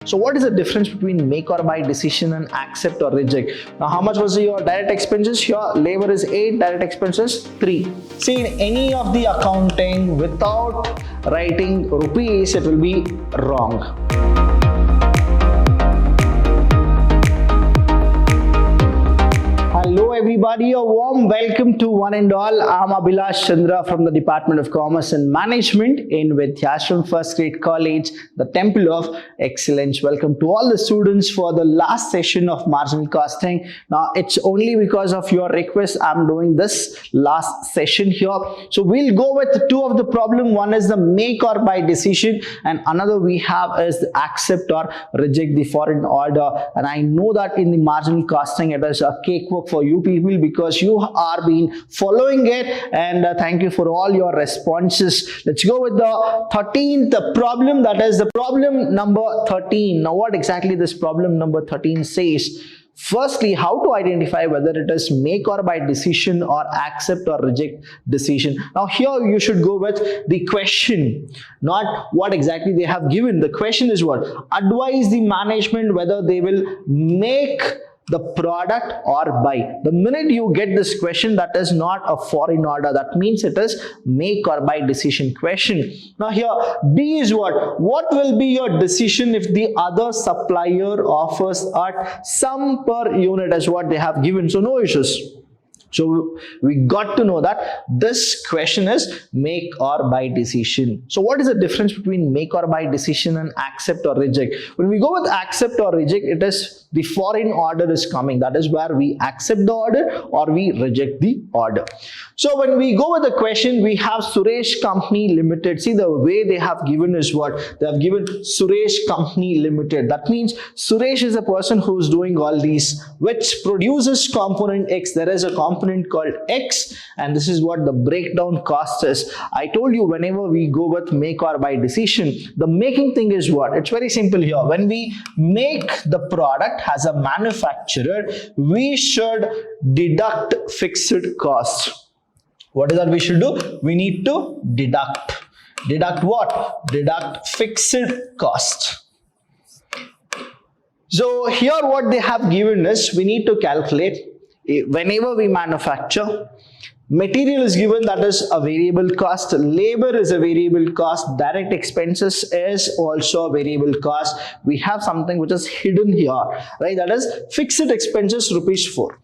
So what is the difference between make or buy decision and accept or reject? Now how much was your direct expenses? Your labor is 8, direct expenses 3. See, in any of the accounting, without writing rupees, it will be wrong. Hello everybody, a warm welcome to one and all. I'm Abhilash Chandra from the Department of Commerce and Management in Vidyashram First Grade College, the Temple of Excellence. Welcome to all the students for the last session of marginal costing. Now it's only because of your request I'm doing this last session here. So we'll go with two of the problem. One is the make or buy decision and another we have is the accept or reject the foreign order. And I know that in the marginal costing it is a cakewalk for you people because you are been following it, and thank you for all your responses. Let's go with the 13th problem, that is the problem number 13. Now what exactly this problem number 13 says? Firstly, how to identify whether it is make or buy decision or accept or reject decision. Now here you should go with the question, not what exactly they have given. The question is what? Advise the management whether they will make the product or buy. The minute you get this question, that is not a foreign order. That means it is make or buy decision question. Now here B is what? What will be your decision if the other supplier offers at sum per unit as what they have given? So no issues. So we got to know that this question is make or buy decision. So what is the difference between make or buy decision and accept or reject? When we go with accept or reject, it is the foreign order is coming. That is where we accept the order or we reject the order. So when we go with the question, we have Suresh Company Limited. See, the way they have given is what? They have given Suresh Company Limited. That means Suresh is a person who is doing all these, which produces component X. There is a component called X, and this is what the breakdown cost is. I told you whenever we go with make or buy decision, the making thing is what? It's very simple here. When we make the product as a manufacturer, we should deduct fixed costs. What is that we should do? We need to deduct. Deduct what? Deduct fixed cost. So here what they have given is we need to calculate whenever we manufacture. Material is given, that is a variable cost. Labor is a variable cost. Direct expenses is also a variable cost. We have something which is hidden here, right? That is fixed expenses ₹4.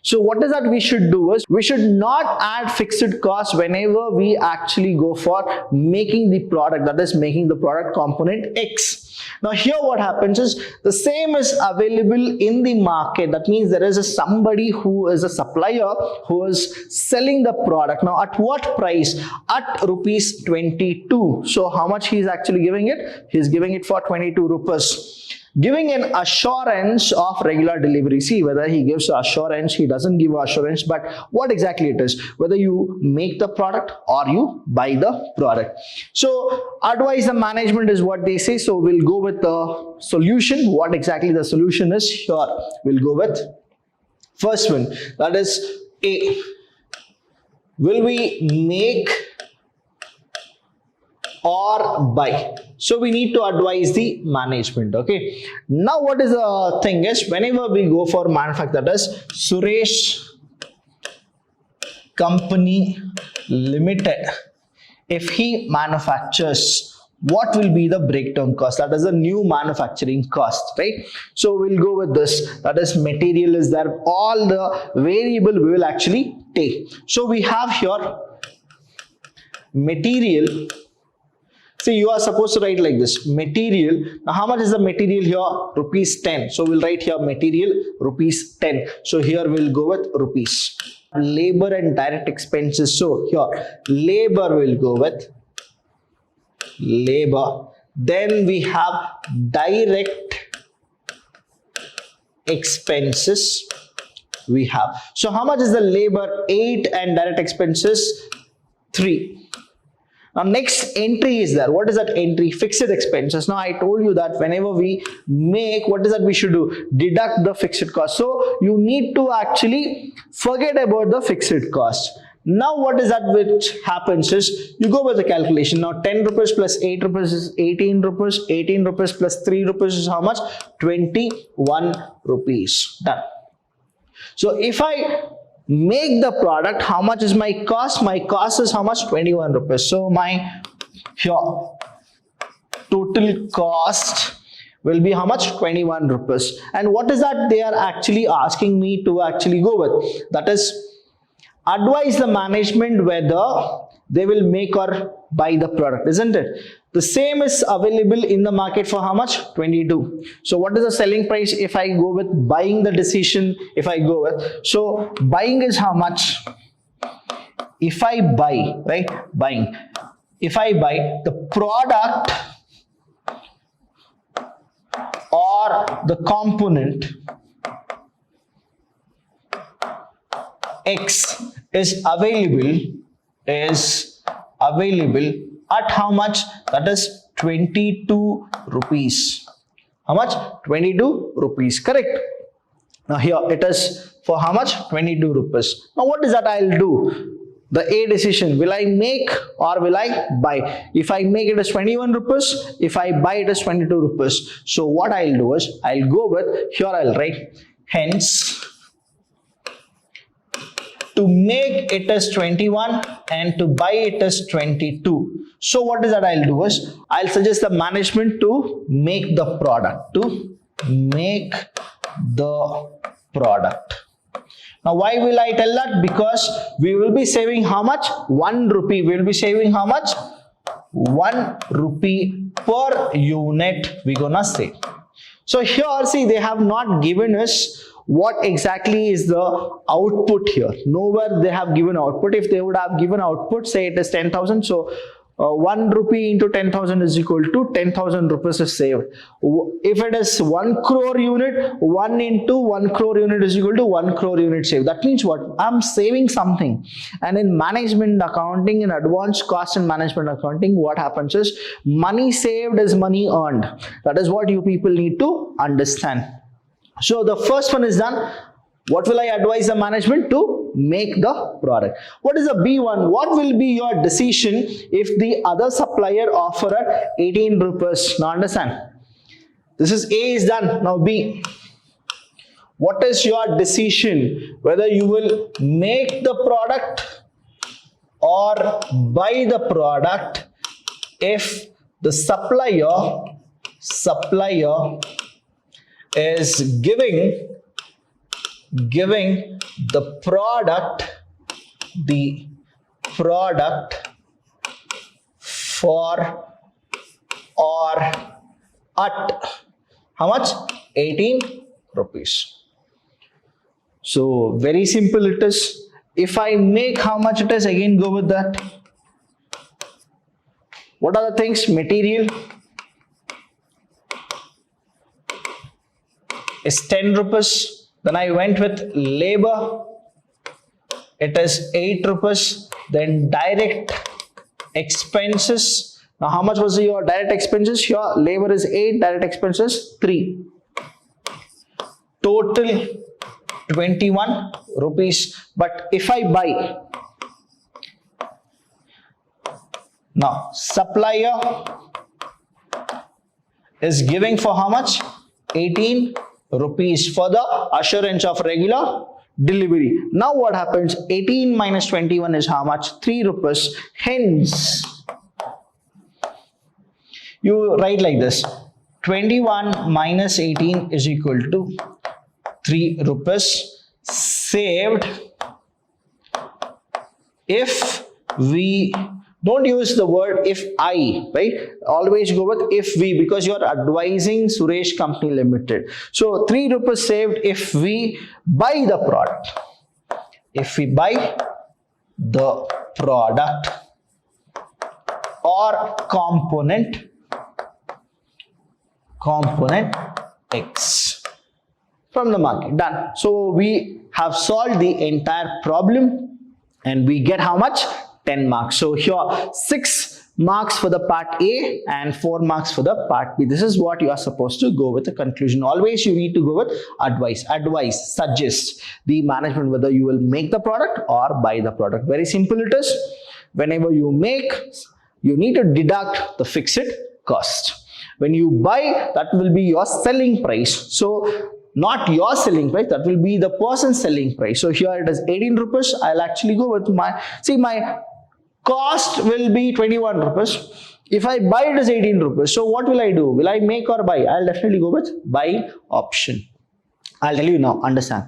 So what is that we should do is we should not add fixed cost whenever we actually go for making the product, that is making the product component X. Now here what happens is the same is available in the market. That means there is somebody who is a supplier who is selling the product. Now at what price? At ₹22. So how much he is actually giving it? He is giving it for 22 rupees. Giving an assurance of regular delivery. See, whether he gives assurance, he doesn't give assurance, but what exactly it is, whether you make the product or you buy the product. So advise the management is what they say. So we'll go with the solution. What exactly the solution is? Here we'll go with first one, that is A. Will we make or buy? So we need to advise the management. Okay, now what is the thing is, whenever we go for manufacture, that is Suresh Company Limited, if he manufactures, what will be the breakdown cost? That is the new manufacturing cost, right? So we'll go with this, that is material is there, all the variable we will actually take. So we have here material. See, you are supposed to write like this, material. Now how much is the material here? ₹10. So we'll write here material ₹10. So here we'll go with rupees. Labor and direct expenses. So here labor will go with labor. Then we have direct expenses we have. So how much is the labor? 8 and direct expenses 3. Now next entry is there. What is that entry? Fixed expenses. Now I told you that whenever we make, what is that we should do? Deduct the fixed cost. So you need to actually forget about the fixed cost. Now what is that which happens is you go with the calculation. Now 10 rupees plus 8 rupees is 18 rupees. 18 rupees plus 3 rupees is how much? 21 rupees. Done. So if I make the product, how much is my cost? My cost is how much? 21 rupees. So my here total cost will be how much? 21 rupees. And what is that they are actually asking me to actually go with? That is, advise the management whether they will make or buy the product, isn't it? The same is available in the market for how much? 22. So what is the selling price if I go with buying the decision? If I go with, so buying is how much? If I buy, right? Buying. If I buy the product or the component X is available at how much? That is 22 rupees. How much? 22 rupees, correct? Now here it is for how much? 22 rupees. Now what is that I'll do? The A decision, will I make or will I buy? If I make it as 21 rupees, if I buy it as 22 rupees. So what I'll do is, I'll go with, here I'll write, hence, to make it as 21 and to buy it as 22. So what is that I'll do is, I'll suggest the management to make the product, Now why will I tell that? Because we will be saving how much? 1 rupee. We will be saving how much? 1 rupee per unit we're gonna save. So here, see, they have not given us what exactly is the output here. Nowhere they have given output. If they would have given output, say it is 10,000. So 1 rupee into 10,000 is equal to 10,000 rupees is saved. If it is 1 crore unit, 1 into 1 crore unit is equal to 1 crore unit saved. That means what? I'm saving something. And in management accounting, in advanced cost and management accounting, what happens is money saved is money earned. That is what you people need to understand. So the first one is done. What will I advise the management to make the product? What is the B one? What will be your decision if the other supplier offer at 18 rupees? Now understand. This is A is done. Now B. What is your decision? Whether you will make the product or buy the product if the supplier is giving the product for or at how much? 18 rupees. So very simple it is. If I make, how much it is? Again go with that. What are the things? Material is 10 rupees. Then I went with labor. It is 8 rupees. Then direct expenses. Now how much was your direct expenses? Your labor is 8, direct expenses 3. Total 21 rupees. But if I buy, now supplier is giving for how much? 18 rupees for the assurance of regular delivery. Now what happens? 18 minus 21 is how much? 3 rupees. Hence, you write like this. 21 minus 18 is equal to 3 rupees saved if we don't use the word if I, right? Always go with if we, because you are advising Suresh Company Limited. So 3 rupees saved if we buy the product. If we buy the product or component X from the market. Done. So we have solved the entire problem and we get how much? 10 marks. So here 6 marks for the part A and 4 marks for the part B. This is what you are supposed to go with the conclusion. Always you need to go with advise, suggest the management whether you will make the product or buy the product. Very simple it is. Whenever you make, you need to deduct the fixed cost. When you buy, that will be your selling price. So not your selling price, that will be the person's selling price. So here it is 18 rupees. I'll actually go with my cost will be 21 rupees. If I buy it as 18 rupees, so what will I do? Will I make or buy? I'll definitely go with buy option. I'll tell you now, understand.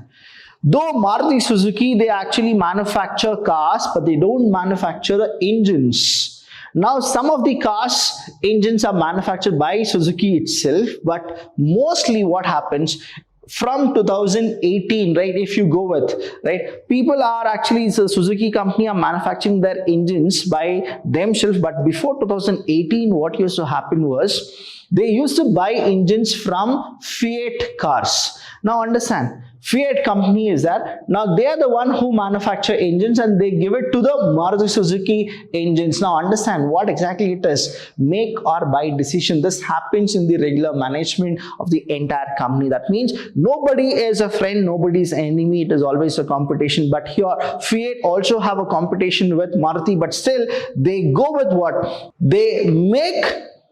Though Maruti Suzuki, they actually manufacture cars, but they don't manufacture the engines. Now, some of the cars engines are manufactured by Suzuki itself, but mostly what happens from 2018, right, if you go with, right, people are actually, the Suzuki company are manufacturing their engines by themselves, but before 2018, what used to happen was, they used to buy engines from Fiat cars. Now understand, Fiat company is that, now they are the one who manufacture engines and they give it to the Maruti Suzuki engines. Now understand what exactly it is, make or buy decision. This happens in the regular management of the entire company. That means nobody is a friend, nobody is enemy, it is always a competition. But here Fiat also have a competition with Maruti, but still they go with what? They make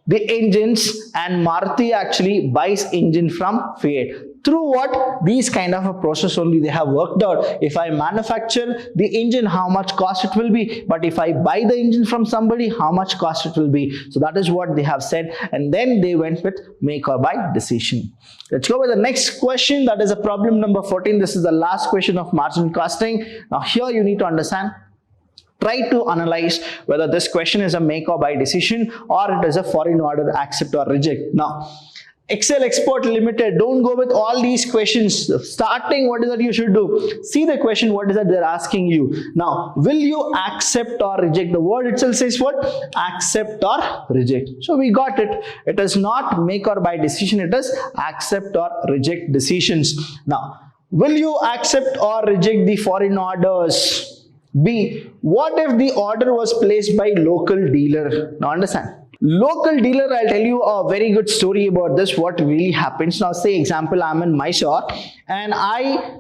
the engines and Maruti actually buys engine from Fiat. Through what? These kind of a process only they have worked out. If I manufacture the engine, how much cost it will be. But if I buy the engine from somebody, how much cost it will be. So that is what they have said. And then they went with make or buy decision. Let's go with the next question. That is a problem number 14. This is the last question of marginal costing. Now here you need to understand. Try to analyze whether this question is a make or buy decision or it is a foreign order, accept or reject. Now, Excel Export Limited, don't go with all these questions. Starting, what is that you should do? See the question, what is that they're asking you. Now, will you accept or reject? The word itself says what? Accept or reject. So we got it. It is not make or buy decision. It is accept or reject decisions. Now, will you accept or reject the foreign orders? B, what if the order was placed by local dealer? Now understand. Local dealer, I'll tell you a very good story about this, what really happens. Now say example, I'm in Mysore and I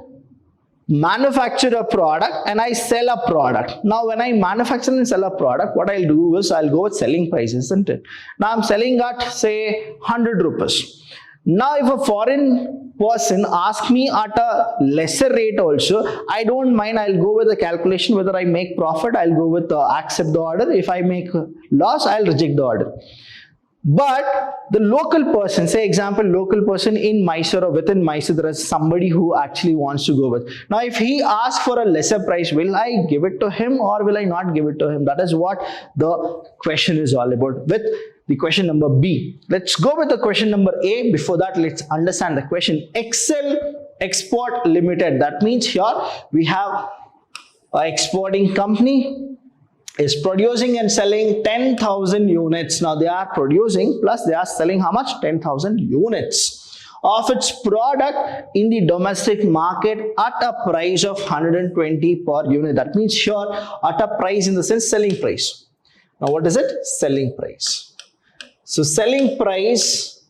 manufacture a product and I sell a product. Now when I manufacture and sell a product, what I'll do is I'll go with selling price, isn't it? Now I'm selling at say 100 rupees. Now if a foreign person asks me at a lesser rate also, I don't mind, I'll go with the calculation whether I make profit, I'll go with accept the order. If I make loss, I'll reject the order. But the local person, say example, local person in Mysore or within Mysore, there is somebody who actually wants to go with. Now if he asks for a lesser price, will I give it to him or will I not give it to him? That is what the question is all about with the question number B. Let's go with the question number A. Before that, let's understand the question. Excel Export Limited. That means here we have an exporting company is producing and selling 10,000 units. Now they are producing plus they are selling how much? 10,000 units of its product in the domestic market at a price of 120 per unit. That means here at a price in the sense selling price. Now what is it? Selling price. So selling price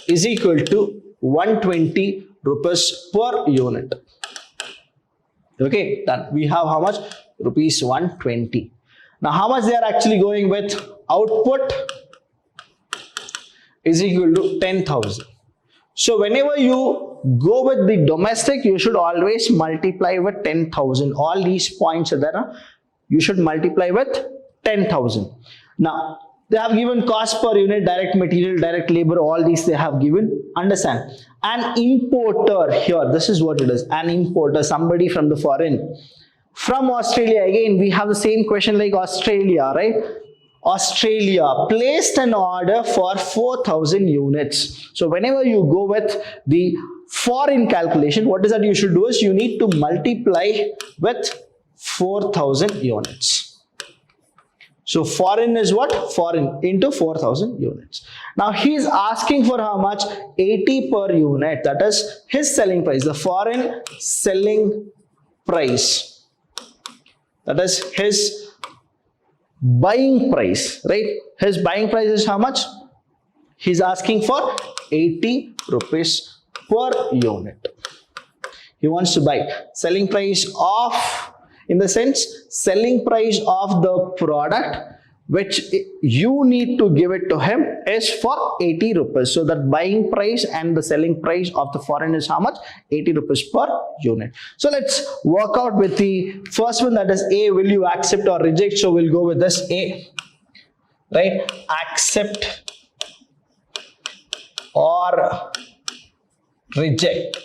is equal to 120 rupees per unit. Okay, done. We have how much? Rupees 120. Now how much they are actually going with? Output is equal to 10,000. So whenever you go with the domestic, you should always multiply with 10,000. All these points are there. You should multiply with 10,000. Now they have given cost per unit, direct material, direct labor, all these they have given. Understand? An importer here, this is what it is. An importer, somebody from the foreign. From Australia, again, we have the same question like Australia, right? Australia placed an order for 4,000 units. So whenever you go with the foreign calculation, what is that you should do is you need to multiply with 4,000 units. So foreign is what? Foreign into 4,000 units. Now he is asking for how much? 80 per unit. That is his selling price. The foreign selling price. That is his buying price, right? His buying price is how much? He's asking for 80 rupees per unit. He wants to buy. Selling price of, in the sense, selling price of the product which you need to give it to him is for 80 rupees. So that buying price and the selling price of the foreign is how much? 80 rupees per unit. So let's work out with the first one, that is A. Will you accept or reject? So we'll go with this A, right? Accept or reject.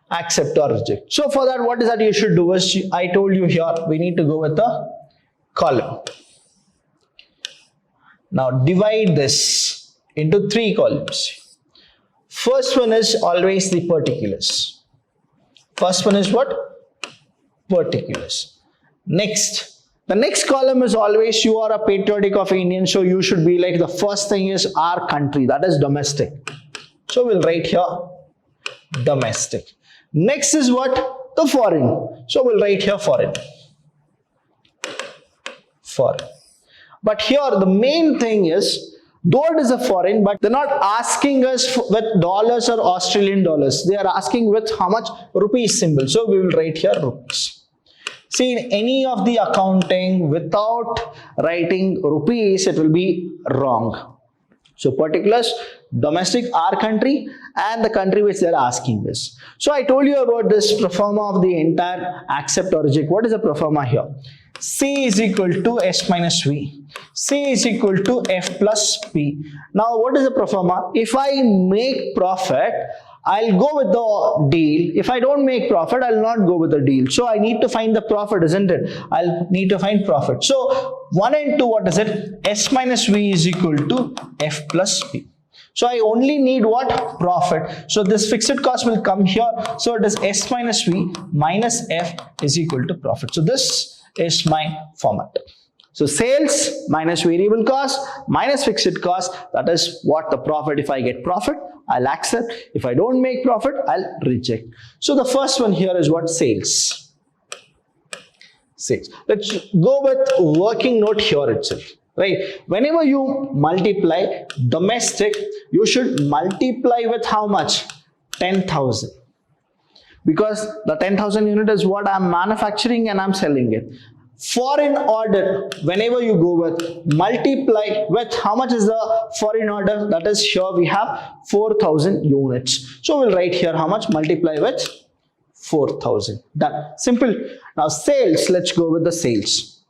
Accept or reject. So for that, what is that you should do is, I told you here, we need to go with the column. Now divide this into 3 columns. First one is always the particulars. First one is what? Particulars. Next, the next column is always, you are a patriotic of Indian, so you should be like, the first thing is our country, that is domestic. So we'll write here domestic. Next is what? The foreign. So we'll write here foreign. Foreign. But here the main thing is, though it is a foreign, but they're not asking us with dollars or Australian dollars. They are asking with how much? Rupees symbol. So we will write here rupees. See, in any of the accounting, without writing rupees, it will be wrong. So particulars, domestic, our country, and the country which they are asking this. So I told you about this pro forma of the entire accept or reject. What is the pro forma here? C is equal to S minus V. C is equal to F plus P. Now what is the pro forma? If I make profit, I'll go with the deal. If I don't make profit, I'll not go with the deal. So I need to find the profit, isn't it? I'll need to find profit. So 1 and 2, what is it? S minus V is equal to F plus P. So I only need what? Profit. So this fixed cost will come here. So it is S minus V minus F is equal to profit. So this is my format. So sales minus variable cost minus fixed cost, that is what the profit. If I get profit, I'll accept. If I don't make profit, I'll reject. So the first one here is what? Sales. Sales. Let's go with working note here itself. Right? Whenever you multiply domestic, you should multiply with how much? 10,000. Because the 10,000 unit is what I'm manufacturing and I'm selling it. Foreign order, whenever you go with, multiply with how much is the foreign order? That is, here we have 4,000 units. So we'll write here how much? Multiply with 4,000. Done. Simple. Now sales, let's go with the sales.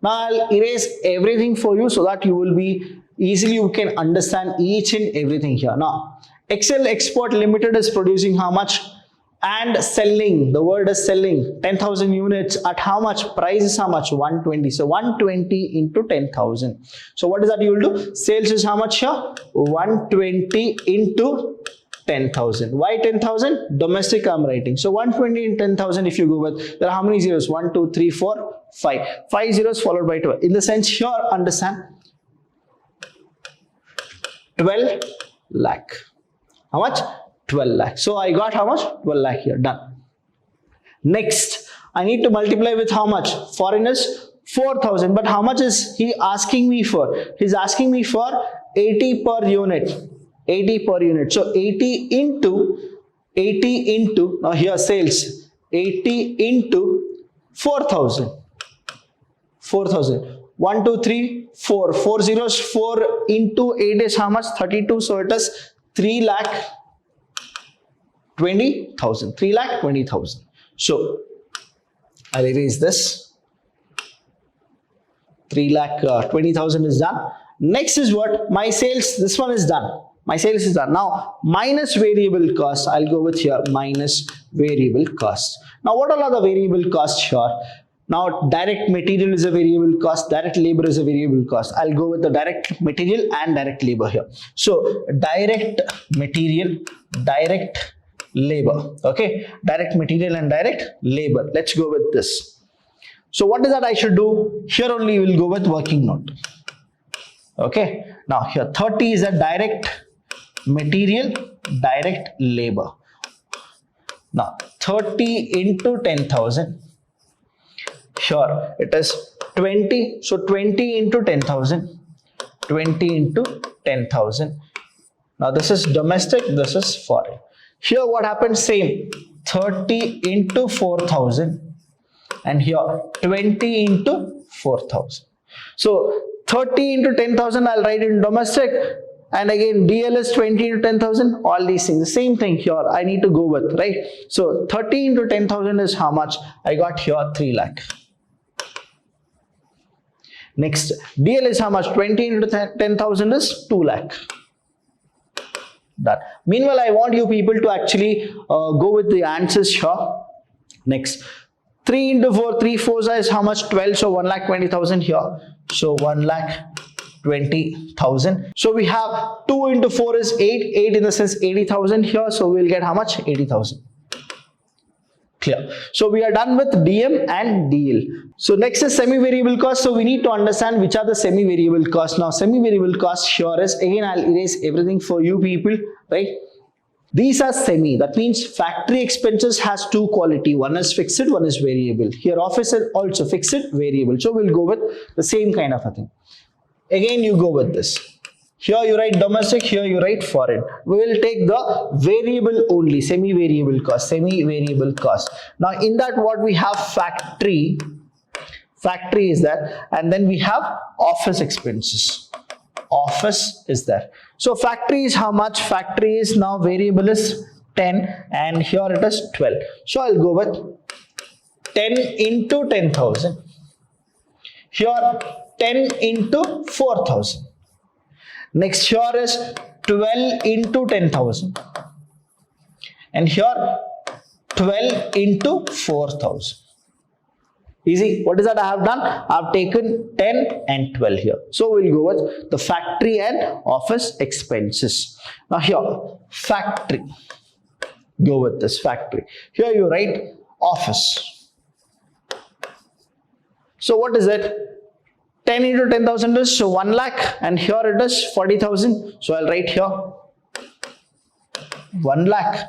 Now I'll erase everything for you so that you will be easily, you can understand each and everything here. Now Excel Export Limited is producing how much? And selling, the word is selling, 10,000 units at how much? Price is how much? 120. So 120 into 10,000. So what is that you will do? Sales is how much here? 120 into 10,000. Why 10,000? Domestic I'm writing. So 120 into 10,000, if you go with, there are how many zeros? 1, 2, 3, 4, 5. 5 zeros followed by 12. In the sense here, understand, 12 lakh. How much? 12 lakh. So I got how much? 12 lakh here. Done. Next, I need to multiply with how much? Foreign is 4,000. But how much is he asking me for? He's asking me for 80 per unit. 80 per unit. So 80 into, now here sales, 80 into 4,000. 4,000. 1, 2, 3, 4. 4 zeros. 4 into 8 is how much? 32. So it is 3 lakh 20,000. 3 lakh 20,000. So I'll erase this. 3 lakh 20,000 is done. Next is what? My sales. This one is done. My sales is done. Now minus variable cost. I'll go with here minus variable cost. Now what are the variable costs here? Now direct material is a variable cost, direct labor is a variable cost. I'll go with the direct material and direct labor here. So direct material, direct labor. Okay, direct material and direct labor. Let's go with this. So what is that I should do? Here only we'll go with working note. Okay, now here 30 is a direct material, direct labor. Now 30 into 10,000. Sure, it is 20. So 20 into 10,000. 20 into 10,000. Now this is domestic, this is foreign. Here what happens? Same. 30 into 4,000. And here 20 into 4,000. So 30 into 10,000 I'll write in domestic. And again DL is 20 into 10,000. All these things. The same thing here I need to go with, right? So 30 into 10,000 is how much? I got here 3 lakh. Next, DL is how much? 20 into 10,000 is 2 lakh. Done. Meanwhile, I want you people to actually go with the answers here. Next, 3 into 4, 3 fours is how much? 12. So 1,20,000 here. So 1,20,000. So we have 2 into 4 is 8. 8 in the sense 80,000 here. So we'll get how much? 80,000. Clear. So we are done with DM and DL. So next is semi-variable cost. So we need to understand which are the semi-variable costs. Now semi-variable cost here is, again I'll erase everything for you people, right? These are semi. That means factory expenses has two quality. One is fixed, one is variable. Here office is also fixed, variable. So we'll go with the same kind of a thing. Again you go with this. Here you write domestic, here you write foreign. We will take the variable only, semi-variable cost, semi-variable cost. Now in that what we have factory is there, and then we have office expenses. Office is there. So factory is how much? Factory is now variable is 10 and here it is 12. So I'll go with 10 into 10,000. Here 10 into 4,000. Next here is 12 into 10,000 and here 12 into 4,000. Easy. What is that I have done? I have taken 10 and 12 here. So we'll go with the factory and office expenses. Now here factory. Go with this factory. Here you write office. So what is it? 10 into 10,000 is so 1 lakh and here it is 40,000. So I'll write here 1 lakh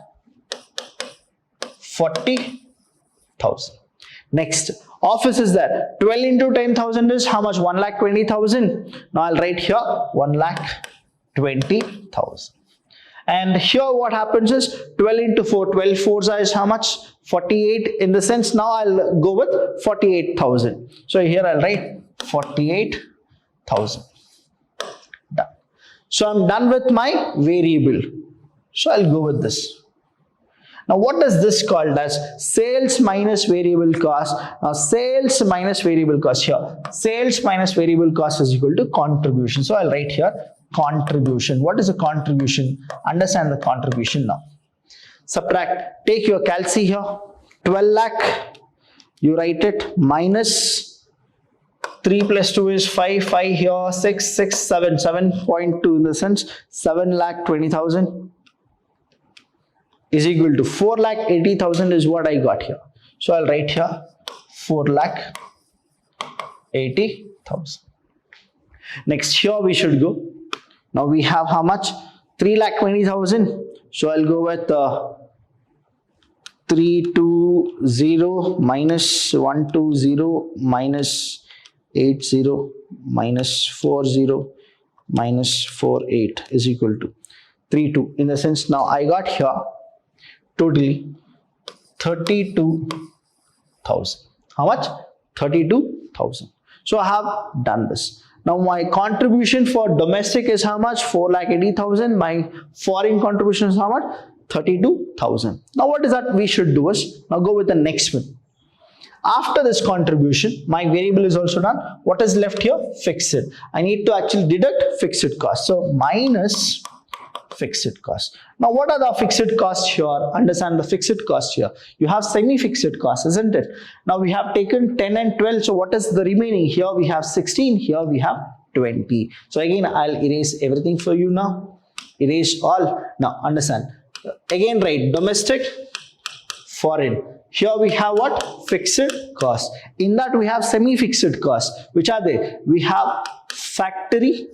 40,000. Next, office is there. 12 into 10,000 is how much? 1,20,000. Now I'll write here 1,20,000. And here what happens is 12 into 4. 12 fours is how much? 48 in the sense. Now I'll go with 48,000. So here I'll write 48,000. Done. So I'm done with my variable. So I'll go with this. Now what is this called as? Sales minus variable cost. Now sales minus variable cost here. Sales minus variable cost is equal to contribution. So I'll write here contribution. What is a contribution? Understand the contribution now. Subtract. Take your calci here. 12 lakh. You write it minus 3 plus 2 is 5. 5 here. 6, 6, 7. 7.2 in the sense 7,20,000. Is equal to 4,80,000 is what I got here. So I'll write here 4,80,000. Next here we should go. Now we have how much? 3,20,000. So I'll go with 320 minus 120 minus 80 minus 40 minus 48 is equal to 32. In the sense now I got here totally 32,000. How much? 32,000. So I have done this. Now my contribution for domestic is how much? 4,80,000. My foreign contribution is how much? 32,000. Now what is that we should do is, now go with the next one. After this contribution, my variable is also done. What is left here? Fixed. I need to actually deduct fixed cost. So minus fixed cost. Now what are the fixed costs here? Understand the fixed cost here. You have semi-fixed cost, isn't it? Now we have taken 10 and 12. So what is the remaining? Here we have 16. Here we have 20. So again, I'll erase everything for you now. Erase all. Now understand. Again write domestic, foreign. Here we have what? Fixed cost. In that we have semi-fixed cost. Which are they? We have factory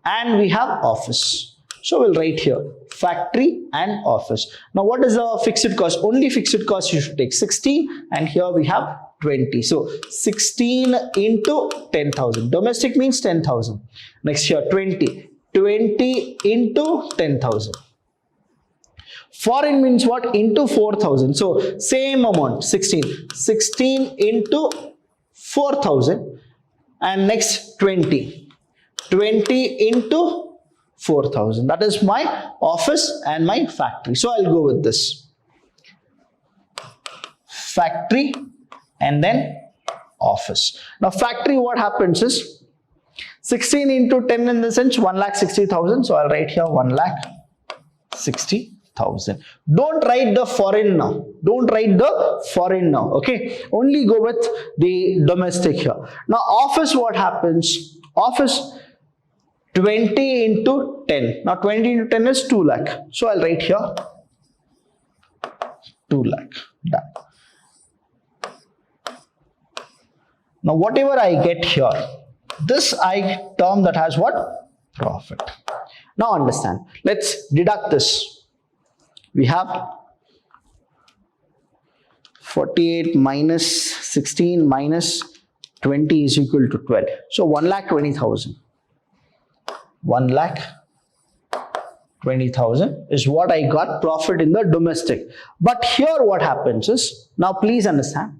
and we have office. So we'll write here factory and office. Now what is the fixed cost? Only fixed cost you should take 16 and here we have 20. So 16 into 10,000. Domestic means 10,000. Next here 20. 20 into 10,000. Foreign means what? Into 4,000. So same amount 16. 16 into 4,000. And next 20. 20 into 4,000. That is my office and my factory. So I'll go with this. Factory and then office. Now factory, what happens is 16 into 10 in the sense 1,60,000. So I'll write here 1,60,000. Don't write the foreign now. Don't write the foreign now. Okay. Only go with the domestic here. Now office, what happens? Office 20 into 10. Now 20 into 10 is 2 lakh. So I'll write here 2 lakh. Done. Now whatever I get here, this I term that has what? Profit. Now understand. Let's deduct this. We have 48 minus 16 minus 20 is equal to 12. So 1,20,000. 1,20,000 is what I got profit in the domestic. But here what happens is, now please understand,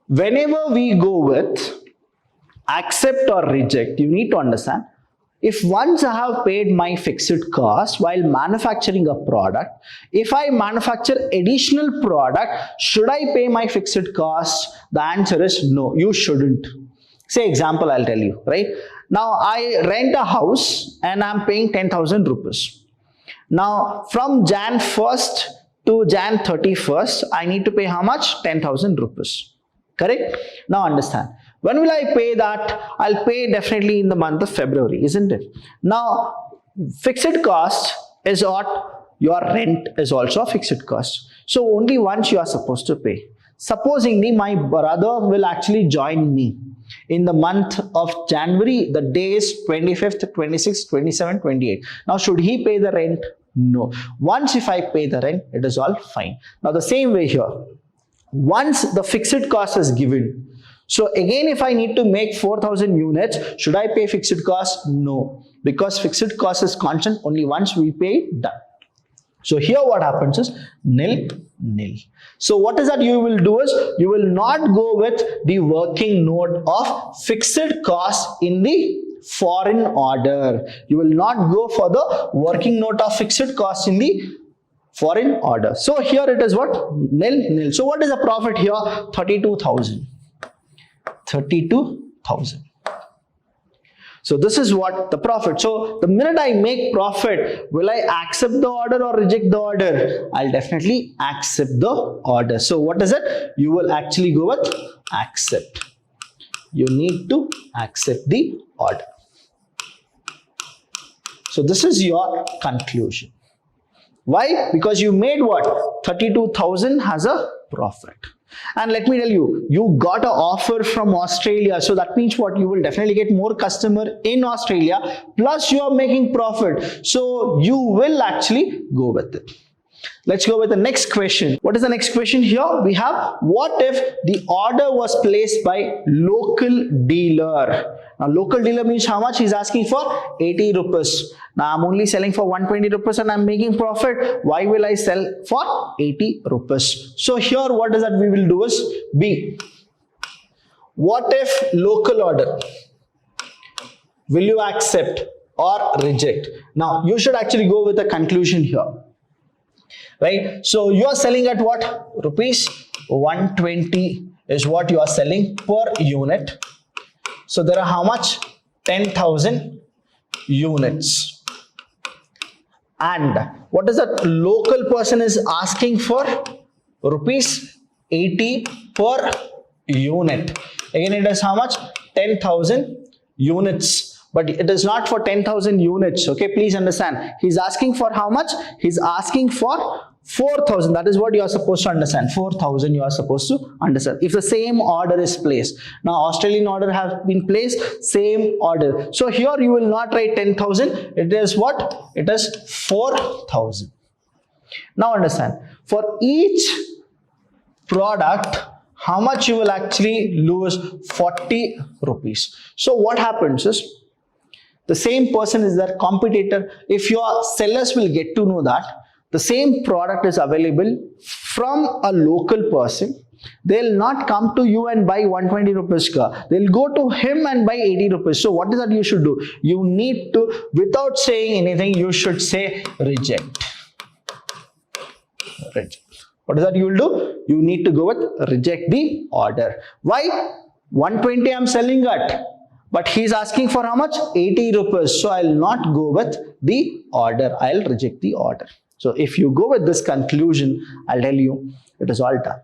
whenever we go with accept or reject, you need to understand, if once I have paid my fixed cost while manufacturing a product, if I manufacture additional product, should I pay my fixed cost? The answer is no, you shouldn't. Say example, I'll tell you, right? Now I rent a house and I'm paying 10,000 rupees. Now from Jan 1st to Jan 31st, I need to pay how much? 10,000 rupees. Correct? Now understand. When will I pay that? I'll pay definitely in the month of February, isn't it? Now, fixed cost is what? Your rent is also a fixed cost. So only once you are supposed to pay. Supposingly, my brother will actually join me in the month of January. The day is 25th, 26th, 27th, 28th. Now, should he pay the rent? No. Once if I pay the rent, it is all fine. Now, the same way here. Once the fixed cost is given, so again, if I need to make 4,000 units, should I pay fixed cost? No, because fixed cost is constant. Only once we pay, done. So here what happens is nil, nil. So what is that you will do is, you will not go with the working note of fixed cost in the foreign order. You will not go for the working note of fixed cost in the foreign order. So here it is what? Nil, nil. So what is the profit here? 32,000. 32,000. So this is what the profit. So the minute I make profit, will I accept the order or reject the order? I'll definitely accept the order. So what is it? You will actually go with accept. You need to accept the order. So this is your conclusion. Why? Because you made what? 32,000 as a profit. And let me tell you, you got an offer from Australia. So that means what? You will definitely get more customer in Australia. Plus you are making profit. So you will actually go with it. Let's go with the next question. What is the next question here? We have, what if the order was placed by local dealer? Now local dealer means how much? He's asking for 80 rupees. Now I'm only selling for 120 rupees and I'm making profit. Why will I sell for 80 rupees? So here what is that we will do is B. What if local order? Will you accept or reject? Now you should actually go with a conclusion here. Right? So you are selling at what? Rupees 120 is what you are selling per unit. So there are how much? 10,000 units. And what is that local person is asking for? Rupees 80 per unit. Again, it is how much? 10,000 units. But it is not for 10,000 units. Okay, please understand. He's asking for how much? He's asking for 4,000. That is what you are supposed to understand. 4,000 you are supposed to understand. If the same order is placed. Now Australian order has been placed, same order. So here you will not write 10,000. It is what? It is 4,000. Now understand. For each product, how much you will actually lose? 40 rupees. So what happens is, the same person is their competitor. If your sellers will get to know that the same product is available from a local person, they'll not come to you and buy 120 rupees car. They'll go to him and buy 80 rupees. So what is that you should do? You need to, without saying anything, you should say reject. Reject. What is that you will do? You need to go with reject the order. Why? 120 I'm selling at, but he's asking for how much? 80 rupees. So I'll not go with the order. I'll reject the order. So if you go with this conclusion, I'll tell you it is all done.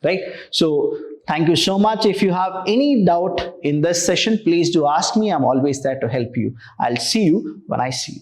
Right? So thank you so much. If you have any doubt in this session, please do ask me. I'm always there to help you. I'll see you when I see you.